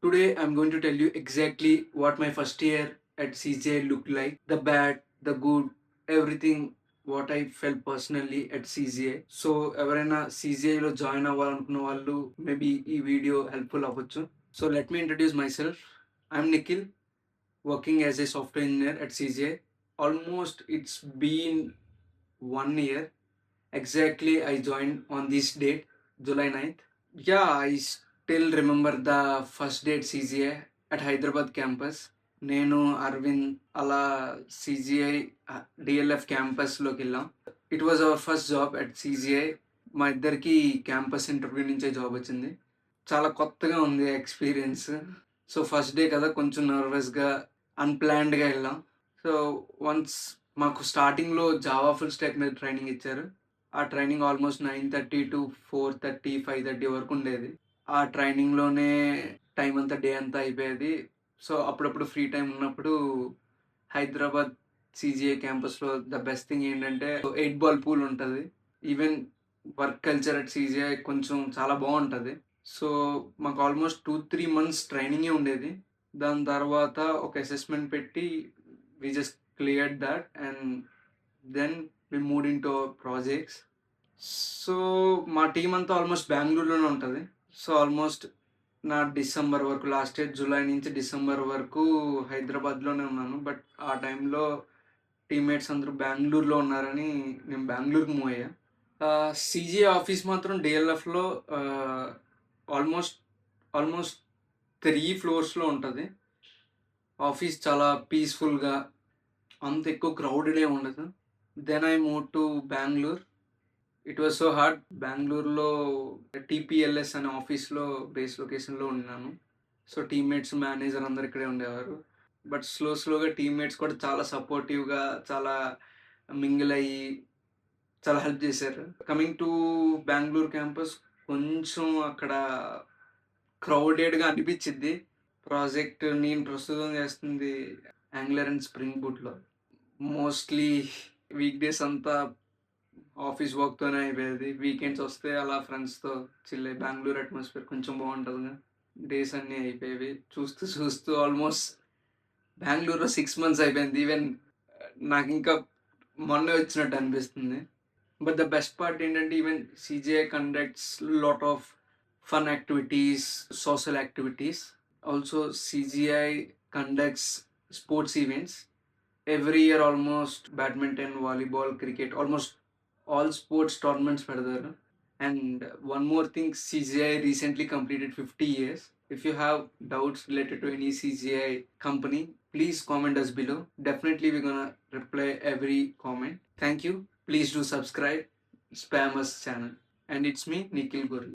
Today I'm going to tell you exactly what my first year at CGI looked like. The bad, the good, everything what I felt personally at CGI. So ఎవరైనా CGIలో join అవ్వాలనుకున్న వాళ్ళు maybe ఈ video helpful అవ్వచ్చు. So let me introduce my self. I'm Nikhil, working as a software engineer at CGI. Almost it's been 1 year. Exactly, I joined on this date, July 9th. Yeah, I still remember the first day at CGI at Hyderabad campus. నేను అరవింద్ అలా CGI DLF క్యాంపస్లోకి వెళ్ళాం. It was our first job at CGI. మా ఇద్దరికి campus interview నుంచే job వచ్చింది. చాలా కొత్తగా ఉంది ఎక్స్పీరియన్స్. సో ఫస్ట్ డే కదా, కొంచెం నర్వస్గా అన్ప్లాన్డ్గా వెళ్ళాం. సో వన్స్ మాకు స్టార్టింగ్లో జావా ఫుల్ స్టాక్ మీద ట్రైనింగ్ ఇచ్చారు. ఆ ట్రైనింగ్ ఆల్మోస్ట్ 9:30 to 4:30, 5:30 వరకు ఉండేది. ఆ ట్రైనింగ్లోనే టైం అంతా, డే అంతా అయిపోయేది. సో అప్పుడప్పుడు ఫ్రీ టైం ఉన్నప్పుడు హైదరాబాద్ సిజిఐ క్యాంపస్లో ద బెస్ట్ థింగ్ ఏంటంటే 8 బాల్ పూల్ ఉంటుంది. Even work culture at CGI కొంచెం చాలా బాగుంటుంది. సో మాకు ఆల్మోస్ట్ 2-3 months ట్రైనింగే ఉండేది. దాని తర్వాత ఒక అసెస్మెంట్ పెట్టి we just cleared that and then we moved into projects. So మా టీం అంతా ఆల్మోస్ట్ బెంగళూరులోనే ఉంటుంది. సో ఆల్మోస్ట్ నా డిసెంబర్ వరకు, లాస్ట్ ఇయర్ జూలై నుంచి డిసెంబర్ వరకు హైదరాబాద్లోనే ఉన్నాను. బట్ ఆ టైంలో టీమ్మేట్స్ అందరూ బెంగళూరులో ఉన్నారని నేను బెంగళూరుకి మూవ్ అయ్యా. సిజిఐ ఆఫీస్ మాత్రం డిఎల్ఎఫ్లో ఆల్మోస్ట్ ఆల్మోస్ట్ 3 floors ఉంటుంది. ఆఫీస్ చాలా పీస్ఫుల్గా, అంత ఎక్కువ క్రౌడెడ్ ఏ ఉండదు. Then I move to Bengaluru. It was so hard. బెంగళూరులో టీపీఎల్ఎస్ అనే ఆఫీస్లో బేస్ లొకేషన్లో ఉన్నాను. సో టీమ్మేట్స్, మేనేజర్ అందరు ఇక్కడే ఉండేవారు. బట్ స్లోగా టీమ్మేట్స్ కూడా చాలా సపోర్టివ్గా, చాలా మింగిల్ అయ్యి చాలా హెల్ప్ చేశారు. కమింగ్ టు బెంగళూరు క్యాంపస్, కొంచెం అక్కడ క్రౌడెడ్గా అనిపించింది. ప్రాజెక్ట్ నేను ప్రస్తుతం చేస్తుంది యాంగులర్ అండ్ స్ప్రింగ్ బూట్లో. మోస్ట్లీ వీక్ డేస్ అంతా ఆఫీస్ వర్క్తోనే అయిపోయేది. వీకెండ్స్ వస్తే అలా ఫ్రెండ్స్తో చిల్ అయ్యి, బెంగళూరు అట్మాస్ఫియర్ కొంచెం బాగుంటుందిగా, డేస్ అన్నీ అయిపోయేవి. చూస్తూ ఆల్మోస్ట్ బెంగళూరులో 6 months అయిపోయింది. ఈవెన్ నాకు ఇంకా మొన్నే వచ్చినట్టు అనిపిస్తుంది. బట్ ద బెస్ట్ పార్ట్ ఏంటంటే, even CGI conducts lot of fun activities, social activities. Also, CGI conducts sports events. Every year, almost badminton, volleyball, cricket, almost all sports tournaments పెడతారు. And one more thing, CGI recently completed 50 years. If you have doubts related to any CGI company, please comment us below. Definitely we're gonna reply every comment. Thank you. Please do subscribe, spam us channel. And it's me, Nikhil Gurri.